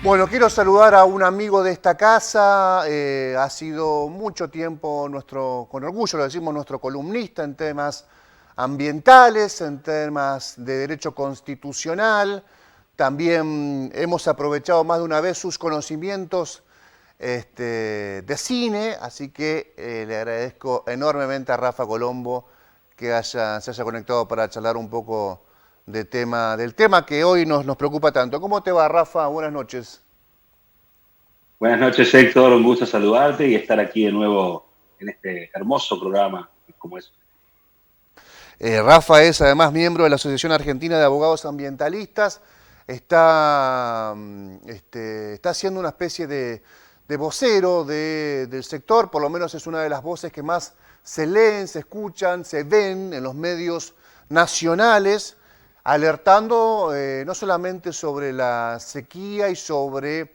Bueno, quiero saludar a un amigo de esta casa, ha sido mucho tiempo con orgullo lo decimos, nuestro columnista en temas ambientales, en temas de derecho constitucional. También hemos aprovechado más de una vez sus conocimientos de cine, así que le agradezco enormemente a Rafa Colombo que se haya conectado para charlar un poco del tema que hoy nos preocupa tanto. ¿Cómo te va, Rafa? Buenas noches. Buenas noches, Héctor. Un gusto saludarte y estar aquí de nuevo en este hermoso programa como es. Rafa es además miembro de la Asociación Argentina de Abogados Ambientalistas. Está haciendo una especie de vocero del sector, por lo menos es una de las voces que más se leen, se escuchan, se ven en los medios nacionales, alertando no solamente sobre la sequía y sobre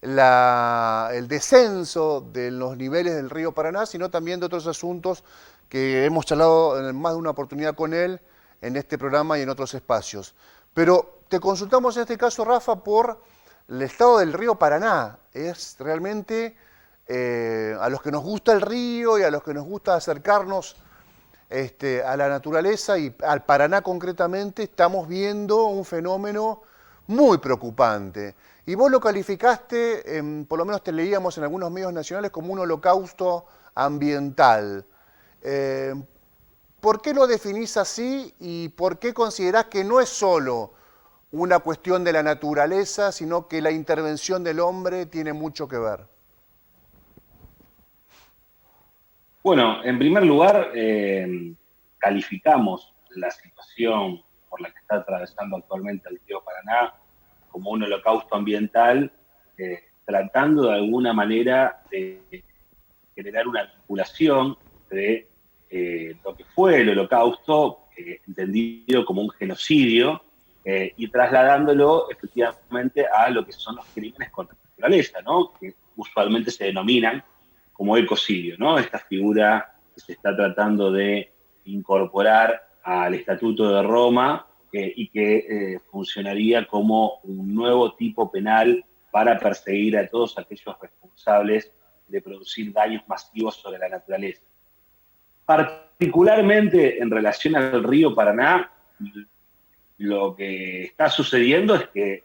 el descenso de los niveles del río Paraná, sino también de otros asuntos que hemos charlado en más de una oportunidad con él en este programa y en otros espacios. Pero te consultamos en este caso, Rafa, por el estado del río Paraná. Es realmente a los que nos gusta el río y a los que nos gusta acercarnos a la naturaleza y al Paraná concretamente, estamos viendo un fenómeno muy preocupante. Y vos lo calificaste, por lo menos te leíamos en algunos medios nacionales, como un holocausto ambiental. Eh, ¿Por qué lo definís así y por qué considerás que no es solo una cuestión de la naturaleza, sino que la intervención del hombre tiene mucho que ver? Bueno, en primer lugar, calificamos la situación por la que está atravesando actualmente el río Paraná como un holocausto ambiental, tratando de alguna manera de generar una vinculación de lo que fue el holocausto, entendido como un genocidio, y trasladándolo efectivamente a lo que son los crímenes contra la naturaleza, ¿no? Que usualmente se denominan como ecocidio, ¿no? Esta figura que se está tratando de incorporar al Estatuto de Roma y que funcionaría como un nuevo tipo penal para perseguir a todos aquellos responsables de producir daños masivos sobre la naturaleza. Particularmente en relación al río Paraná, lo que está sucediendo es que,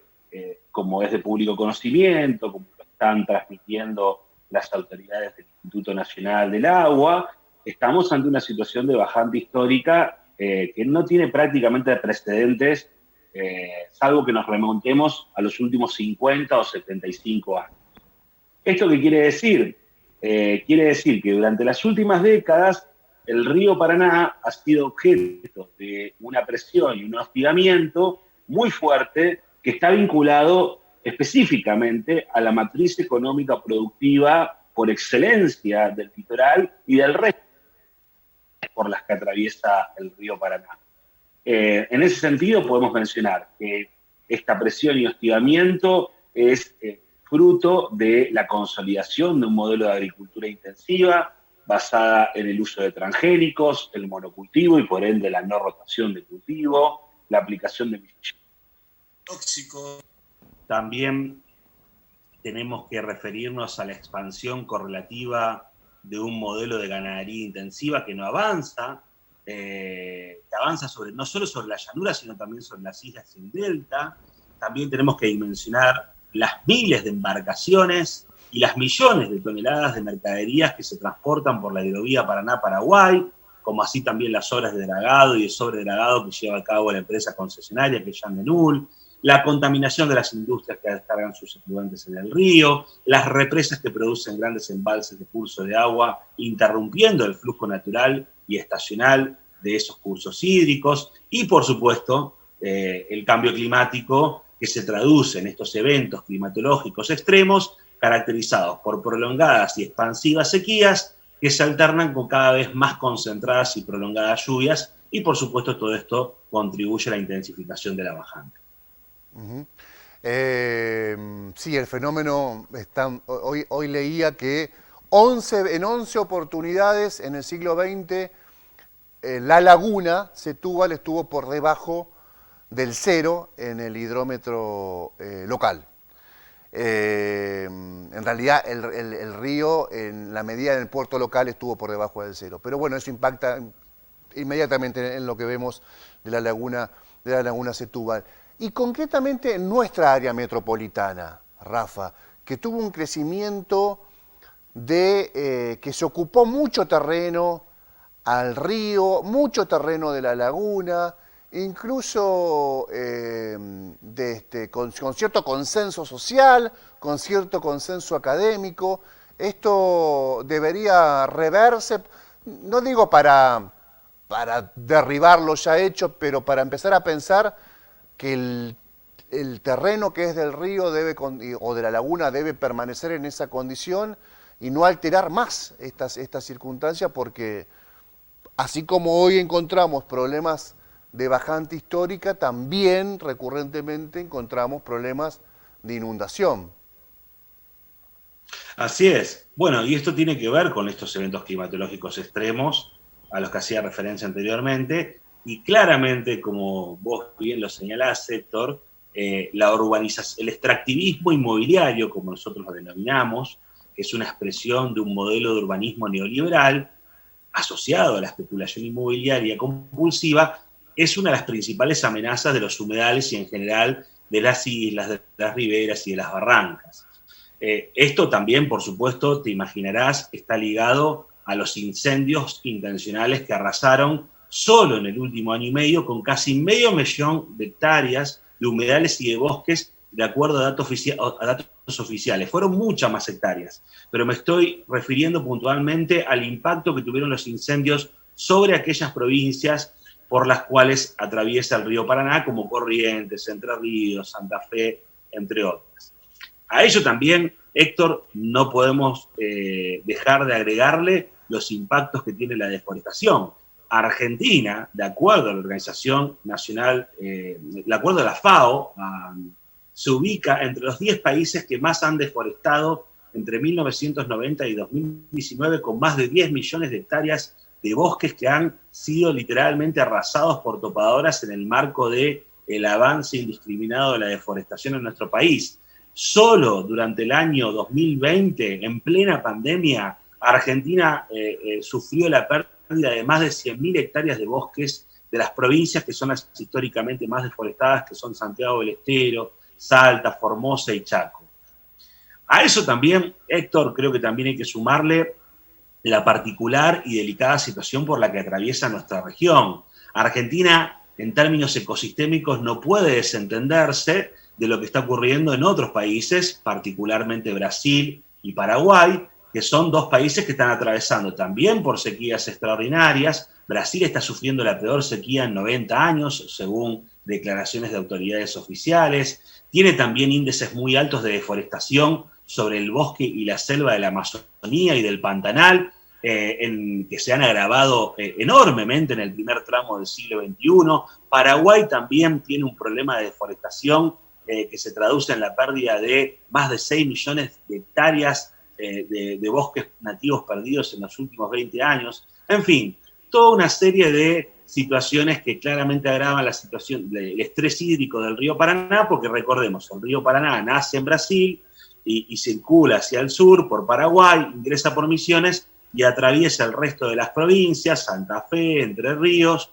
como es de público conocimiento, como lo están transmitiendo las autoridades del Instituto Nacional del Agua, estamos ante una situación de bajante histórica que no tiene prácticamente precedentes, salvo que nos remontemos a los últimos 50 o 75 años. ¿Esto qué quiere decir? Quiere decir que durante las últimas décadas el río Paraná ha sido objeto de una presión y un hostigamiento muy fuerte que está vinculado específicamente a la matriz económica productiva por excelencia del litoral y del resto por las que atraviesa el río Paraná. En ese sentido podemos mencionar que esta presión y hostigamiento es fruto de la consolidación de un modelo de agricultura intensiva basada en el uso de transgénicos, el monocultivo y por ende la no rotación de cultivo, la aplicación de tóxicos. También tenemos que referirnos a la expansión correlativa de un modelo de ganadería intensiva que no avanza, que avanza no solo sobre la llanura, sino también sobre las islas y el delta. También tenemos que dimensionar las miles de embarcaciones y las millones de toneladas de mercaderías que se transportan por la hidrovía Paraná-Paraguay, como así también las obras de dragado y de sobredragado que lleva a cabo la empresa concesionaria que es Yandenul, la contaminación de las industrias que descargan sus efluentes en el río, las represas que producen grandes embalses de curso de agua, interrumpiendo el flujo natural y estacional de esos cursos hídricos, y por supuesto el cambio climático que se traduce en estos eventos climatológicos extremos caracterizados por prolongadas y expansivas sequías que se alternan con cada vez más concentradas y prolongadas lluvias, y por supuesto todo esto contribuye a la intensificación de la bajante. Uh-huh. Sí, el fenómeno, hoy leía que en 11 oportunidades en el siglo XX la laguna Setúbal estuvo por debajo del cero en el hidrómetro local. En realidad el río, en la medida del puerto local, estuvo por debajo del cero. Pero bueno, eso impacta inmediatamente en lo que vemos de la laguna Setúbal. Y concretamente en nuestra área metropolitana, Rafa, que tuvo un crecimiento que se ocupó mucho terreno al río, mucho terreno de la laguna, incluso con cierto consenso social, con cierto consenso académico. Esto debería reverse, no digo para derribar lo ya hecho, pero para empezar a pensar que el terreno que es del río o de la laguna debe permanecer en esa condición y no alterar más estas circunstancias, porque así como hoy encontramos problemas de bajante histórica, también recurrentemente encontramos problemas de inundación. Así es. Bueno, y esto tiene que ver con estos eventos climatológicos extremos a los que hacía referencia anteriormente, y claramente, como vos bien lo señalás, Héctor, la urbanización, el extractivismo inmobiliario, como nosotros lo denominamos, que es una expresión de un modelo de urbanismo neoliberal asociado a la especulación inmobiliaria compulsiva, es una de las principales amenazas de los humedales y en general de las islas, de las riberas y de las barrancas. Esto también, por supuesto, te imaginarás, está ligado a los incendios intencionales que arrasaron solo en el último año y medio con casi 500.000 de hectáreas de humedales y de bosques, de acuerdo a datos oficiales. Fueron muchas más hectáreas, pero me estoy refiriendo puntualmente al impacto que tuvieron los incendios sobre aquellas provincias por las cuales atraviesa el río Paraná, como Corrientes, Entre Ríos, Santa Fe, entre otras. A ello también, Héctor, no podemos dejar de agregarle los impactos que tiene la deforestación. Argentina, de acuerdo a la Organización Nacional, de acuerdo a la FAO, se ubica entre los 10 países que más han deforestado entre 1990 y 2019, con más de 10 millones de hectáreas de bosques que han sido literalmente arrasados por topadoras en el marco del avance indiscriminado de la deforestación en nuestro país. Solo durante el año 2020, en plena pandemia, Argentina sufrió la pérdida de más de 100.000 hectáreas de bosques de las provincias que son las históricamente más deforestadas, que son Santiago del Estero, Salta, Formosa y Chaco. A eso también, Héctor, creo que también hay que sumarle la particular y delicada situación por la que atraviesa nuestra región. Argentina, en términos ecosistémicos, no puede desentenderse de lo que está ocurriendo en otros países, particularmente Brasil y Paraguay, que son dos países que están atravesando también por sequías extraordinarias. Brasil está sufriendo la peor sequía en 90 años, según declaraciones de autoridades oficiales. Tiene también índices muy altos de deforestación sobre el bosque y la selva de la Amazonía y del Pantanal, que se han agravado enormemente en el primer tramo del siglo XXI. Paraguay también tiene un problema de deforestación que se traduce en la pérdida de más de 6 millones de hectáreas de bosques nativos perdidos en los últimos 20 años. En fin, toda una serie de situaciones que claramente agravan la situación del estrés hídrico del río Paraná, porque recordemos, el río Paraná nace en Brasil y circula hacia el sur por Paraguay, ingresa por Misiones y atraviesa el resto de las provincias, Santa Fe, Entre Ríos,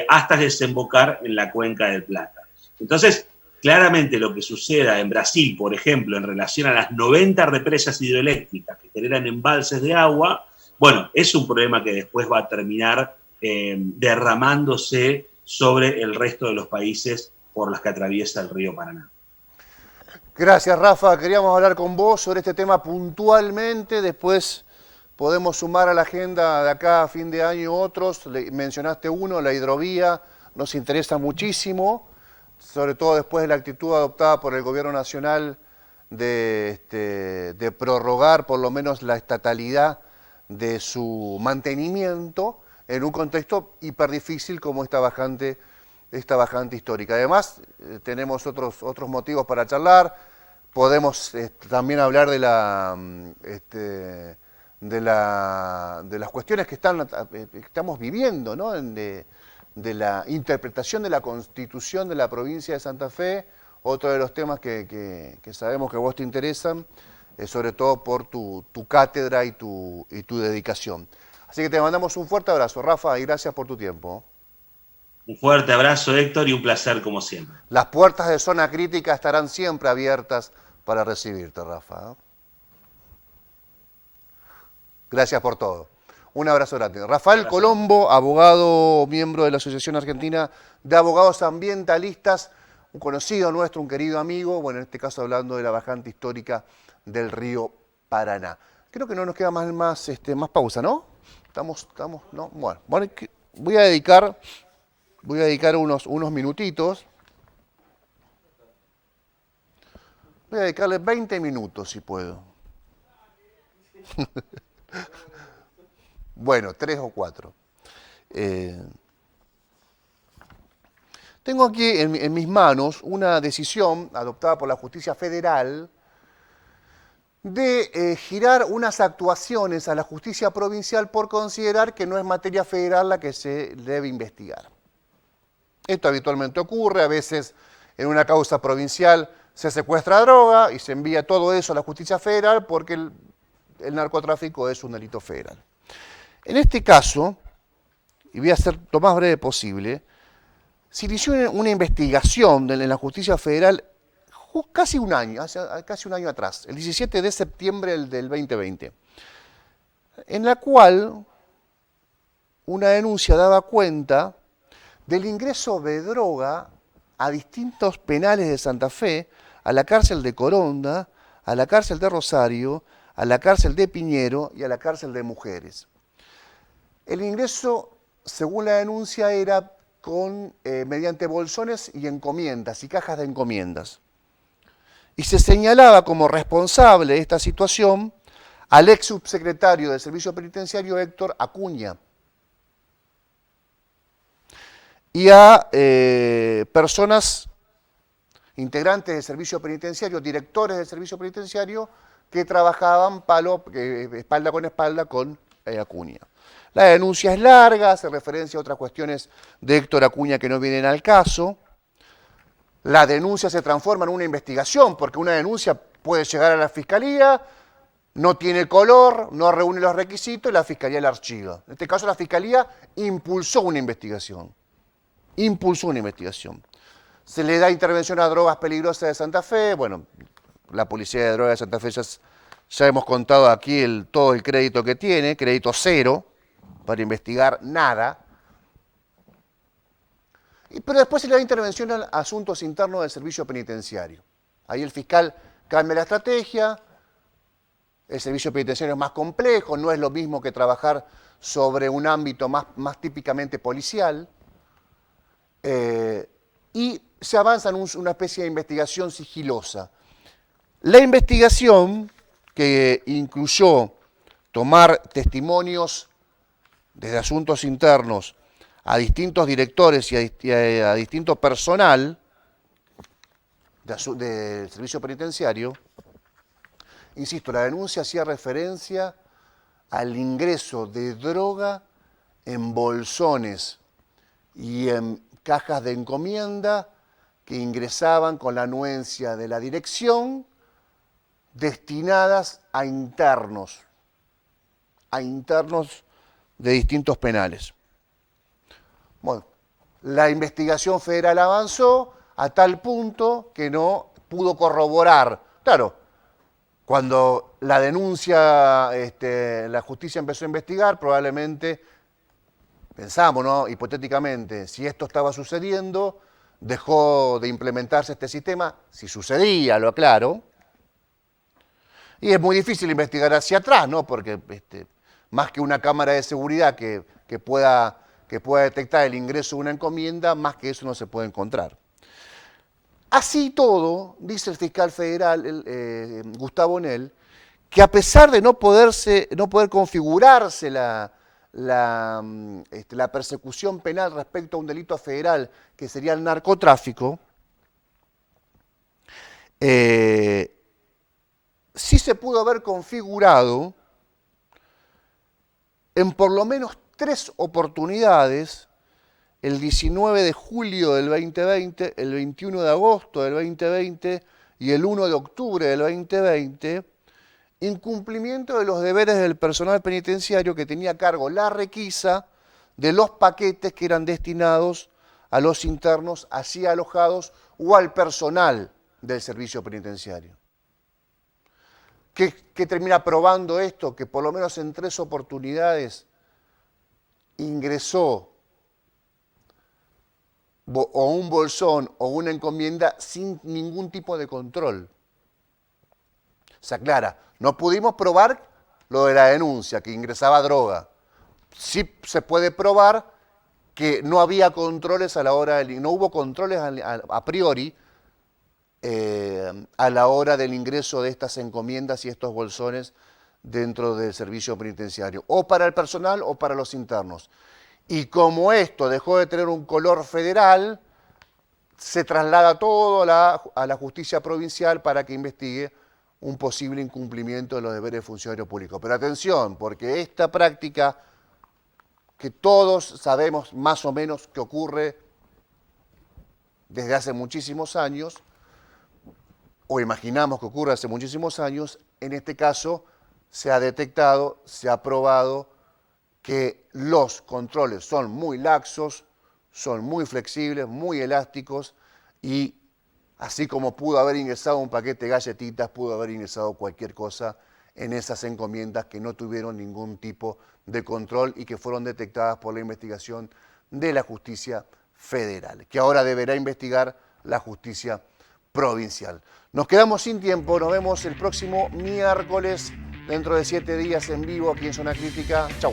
hasta desembocar en la cuenca del Plata. Entonces, claramente lo que suceda en Brasil, por ejemplo, en relación a las 90 represas hidroeléctricas que generan embalses de agua, bueno, es un problema que después va a terminar derramándose sobre el resto de los países por los que atraviesa el río Paraná. Gracias, Rafa. Queríamos hablar con vos sobre este tema puntualmente. Después podemos sumar a la agenda de acá a fin de año otros. Mencionaste uno, la hidrovía. Nos interesa muchísimo, sobre todo después de la actitud adoptada por el gobierno nacional de prorrogar por lo menos la estatalidad de su mantenimiento en un contexto hiper difícil como esta bajante histórica. Además, tenemos otros motivos para charlar. Podemos también hablar de las cuestiones que estamos viviendo, ¿no? De la interpretación de la Constitución de la provincia de Santa Fe, otro de los temas que sabemos que a vos te interesan, sobre todo por tu cátedra y tu dedicación. Así que te mandamos un fuerte abrazo, Rafa, y gracias por tu tiempo. Un fuerte abrazo, Héctor, y un placer como siempre. Las puertas de Zona Crítica estarán siempre abiertas para recibirte, Rafa. Gracias por todo. Un abrazo grande. Rafael Colombo, abogado, miembro de la Asociación Argentina de Abogados Ambientalistas, un conocido nuestro, un querido amigo, bueno, en este caso hablando de la bajante histórica del río Paraná. Creo que no nos queda más pausa, ¿no? Estamos, ¿no? Bueno, voy a dedicar unos minutitos. Voy a dedicarle 20 minutos, si puedo. Bueno, 3 o 4. Tengo aquí en mis manos una decisión adoptada por la Justicia Federal de girar unas actuaciones a la Justicia Provincial por considerar que no es materia federal la que se debe investigar. Esto habitualmente ocurre, a veces en una causa provincial se secuestra droga y se envía todo eso a la Justicia Federal porque el narcotráfico es un delito federal. En este caso, y voy a ser lo más breve posible, se inició una investigación en la Justicia Federal casi un año atrás, el 17 de septiembre del 2020, en la cual una denuncia daba cuenta del ingreso de droga a distintos penales de Santa Fe, a la cárcel de Coronda, a la cárcel de Rosario, a la cárcel de Piñero y a la cárcel de Mujeres. El ingreso, según la denuncia, era mediante bolsones y encomiendas y cajas de encomiendas. Y se señalaba como responsable de esta situación al ex subsecretario del Servicio Penitenciario Héctor Acuña y a personas integrantes del Servicio Penitenciario, directores del Servicio Penitenciario que trabajaban espalda con espalda con Acuña. La denuncia es larga, hace referencia a otras cuestiones de Héctor Acuña que no vienen al caso. La denuncia se transforma en una investigación, porque una denuncia puede llegar a la Fiscalía, no tiene color, no reúne los requisitos y la Fiscalía la archiva. En este caso la Fiscalía impulsó una investigación. Se le da intervención a drogas peligrosas de Santa Fe. Bueno, la Policía de Drogas de Santa Fe ya hemos contado aquí todo el crédito que tiene, crédito cero, para investigar nada. Pero después se le da intervención a asuntos internos del servicio penitenciario. Ahí el fiscal cambia la estrategia, el servicio penitenciario es más complejo, no es lo mismo que trabajar sobre un ámbito más típicamente policial, y se avanza en una especie de investigación sigilosa. La investigación, que incluyó tomar testimonios desde asuntos internos a distintos directores y a distinto personal del servicio penitenciario, insisto, la denuncia hacía referencia al ingreso de droga en bolsones y en cajas de encomienda que ingresaban con la anuencia de la dirección, destinadas a internos de distintos penales. Bueno, la investigación federal avanzó a tal punto que no pudo corroborar. Claro, cuando la denuncia, la justicia empezó a investigar, probablemente pensamos, ¿no?, hipotéticamente, si esto estaba sucediendo, dejó de implementarse este sistema, si sucedía, lo aclaro, y es muy difícil investigar hacia atrás, ¿no?, porque más que una cámara de seguridad que pueda detectar el ingreso de una encomienda, más que eso no se puede encontrar. Así todo, dice el fiscal federal, Gustavo Nel, que a pesar de no poder configurarse la persecución penal respecto a un delito federal que sería el narcotráfico, sí se pudo haber configurado en por lo menos 3 oportunidades el 19 de julio del 2020, el 21 de agosto del 2020 y el 1 de octubre del 2020, incumplimiento de los deberes del personal penitenciario que tenía a cargo la requisa de los paquetes que eran destinados a los internos allí alojados o al personal del servicio penitenciario. ¿Qué termina probando esto? Que por lo menos en 3 oportunidades ingresó o un bolsón o una encomienda sin ningún tipo de control. Se aclara, no pudimos probar lo de la denuncia, que ingresaba droga. Sí se puede probar que no había controles a la hora no hubo controles a priori a la hora del ingreso de estas encomiendas y estos bolsones dentro del servicio penitenciario, o para el personal o para los internos. Y como esto dejó de tener un color federal, se traslada todo a la justicia provincial para que investigue un posible incumplimiento de los deberes de funcionario público. Pero atención, porque esta práctica que todos sabemos más o menos que ocurre desde hace muchísimos años, o imaginamos que ocurre hace muchísimos años, en este caso se ha detectado, se ha probado que los controles son muy laxos, son muy flexibles, muy elásticos y así como pudo haber ingresado un paquete de galletitas, pudo haber ingresado cualquier cosa en esas encomiendas que no tuvieron ningún tipo de control y que fueron detectadas por la investigación de la justicia federal, que ahora deberá investigar la justicia provincial. Nos quedamos sin tiempo, nos vemos el próximo miércoles, dentro de 7 días en vivo aquí en Zona Crítica. Chau.